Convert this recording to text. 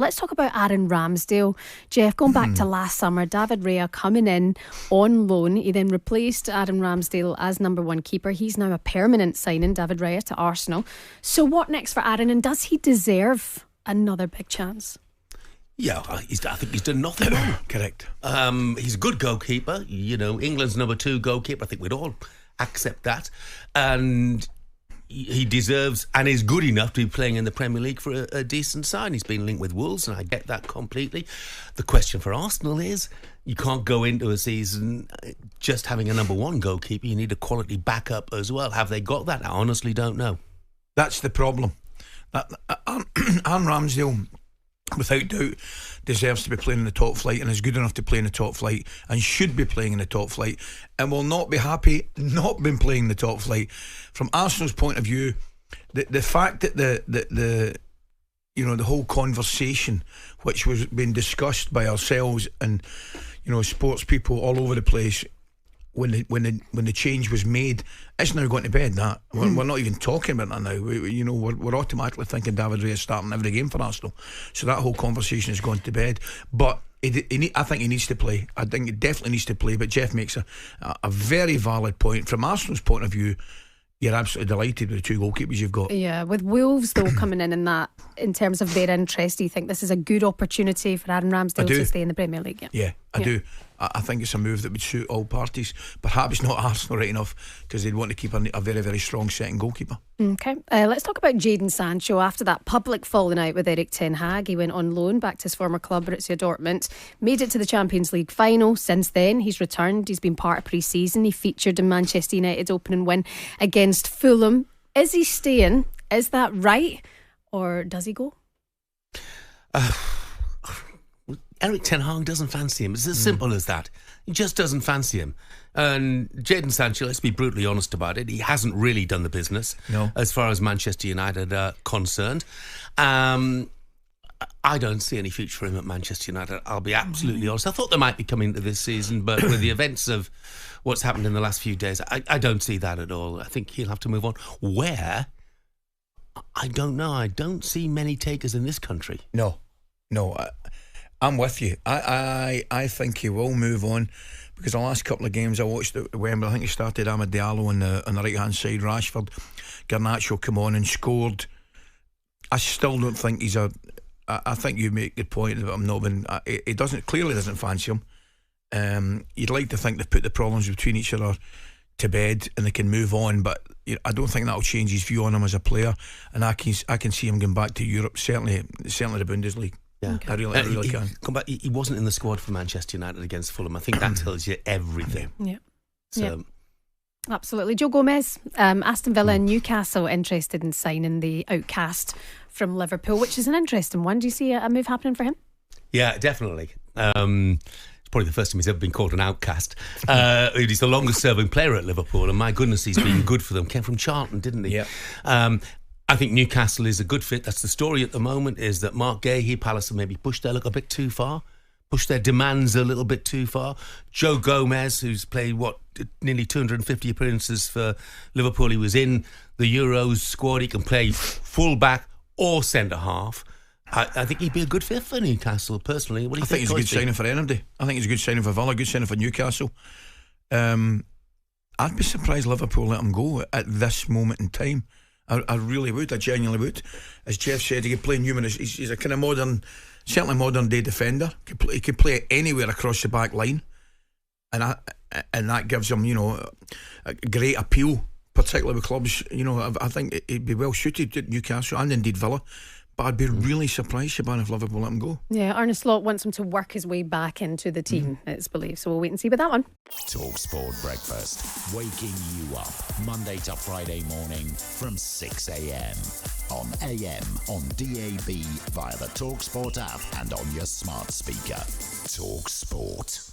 Let's talk about Aaron Ramsdale. Jeff, going back to last summer, David Raya coming in on loan. He then replaced Aaron Ramsdale as number one keeper. He's now a permanent signing, David Raya, to Arsenal. So what next for Aaron, and does he deserve another big chance? Yeah, I think he's done nothing wrong. Correct. He's a good goalkeeper. You know, England's number 2 goalkeeper. I think we'd all accept that. And he deserves and is good enough to be playing in the Premier League for a decent side. He's been linked with Wolves, and I get that completely. The question for Arsenal is, you can't go into a season just having a number 1 goalkeeper. You need a quality backup as well. Have they got that? I honestly don't know. That's the problem. Aaron Ramsdale, without doubt, deserves to be playing in the top flight and is good enough to play in the top flight and should be playing in the top flight and will not be happy not being playing in the top flight. From Arsenal's point of view, the fact that the whole conversation which was being discussed by ourselves and sports people all over the place when the change was made, it's now going to bed. That we're not even talking about that now. We're automatically thinking David Raya is starting every game for Arsenal, so that whole conversation has gone to bed. But I think he needs to play. I think he definitely needs to play. But Jeff makes a very valid point. From Arsenal's point of view, you're absolutely delighted with the 2 goalkeepers you've got. Yeah, with Wolves though coming in terms of their interest, do you think this is a good opportunity for Aaron Ramsdale to stay in the Premier League? Yeah, I do. I think it's a move that would suit all parties. Perhaps not Arsenal right enough, because they'd want to keep a very, very strong second goalkeeper. Okay, let's talk about Jadon Sancho. After that public falling out with Erik ten Hag, he went on loan back to his former club, Borussia Dortmund. Made it to the Champions League final. Since then, he's returned. He's been part of pre-season. He featured in Manchester United's opening win against Fulham. Is he staying? Is that right? Or does he go? Erik ten Hag doesn't fancy him. It's as simple as that. He just doesn't fancy him. And Jadon Sancho, let's be brutally honest about it, he hasn't really done the business as far as Manchester United are concerned. I don't see any future for him at Manchester United. I'll be absolutely honest. I thought they might be coming to this season, but with the events of what's happened in the last few days, I don't see that at all. I think he'll have to move on. Where? I don't know. I don't see many takers in this country. No. I'm with you. I think he will move on, because the last couple of games I watched at Wembley, I think he started Amad Diallo on the right hand side. Rashford, Garnacho come on and scored. I still don't think he's I think you make a good point that I'm not been. He clearly doesn't fancy him. You'd like to think they've put the problems between each other to bed and they can move on, but I don't think that'll change his view on him as a player. And I can see him going back to Europe. Certainly the Bundesliga. Yeah, okay. I really can. Come back. He wasn't in the squad for Manchester United against Fulham. I think that tells you everything. Yeah. So. Yeah. Absolutely. Joe Gomez, Aston Villa and Newcastle interested in signing the outcast from Liverpool, which is an interesting one. Do you see a move happening for him? Yeah, definitely. It's probably the first time he's ever been called an outcast. He's the longest serving player at Liverpool, and my goodness, he's been good for them. Came from Charlton, didn't he? Yeah. I think Newcastle is a good fit. That's the story at the moment, is that Mark Gahey, Palace have maybe pushed their luck a bit too far, pushed their demands a little bit too far. Joe Gomez, who's played, nearly 250 appearances for Liverpool. He was in the Euros squad. He can play full-back or centre-half. I think he'd be a good fit for Newcastle, personally. What do you think? I think he's a good signing for anybody. I think he's a good signing for Villa, a good signing for Newcastle. I'd be surprised Liverpool let him go at this moment in time. I really would. I genuinely would. As Jeff said, he could play numerous. He's a kind of certainly modern day defender. He could play anywhere across the back line, and that gives him, a great appeal, particularly with clubs. I think he'd be well suited at Newcastle and indeed Villa. But I'd be really surprised, Siobhan, if Liverpool let him go. Yeah, Arne Slot wants him to work his way back into the team, it's believed. So we'll wait and see about that one. talkSPORT Breakfast, waking you up Monday to Friday morning from 6 a.m. on AM, on DAB, via the talkSPORT app and on your smart speaker. talkSPORT.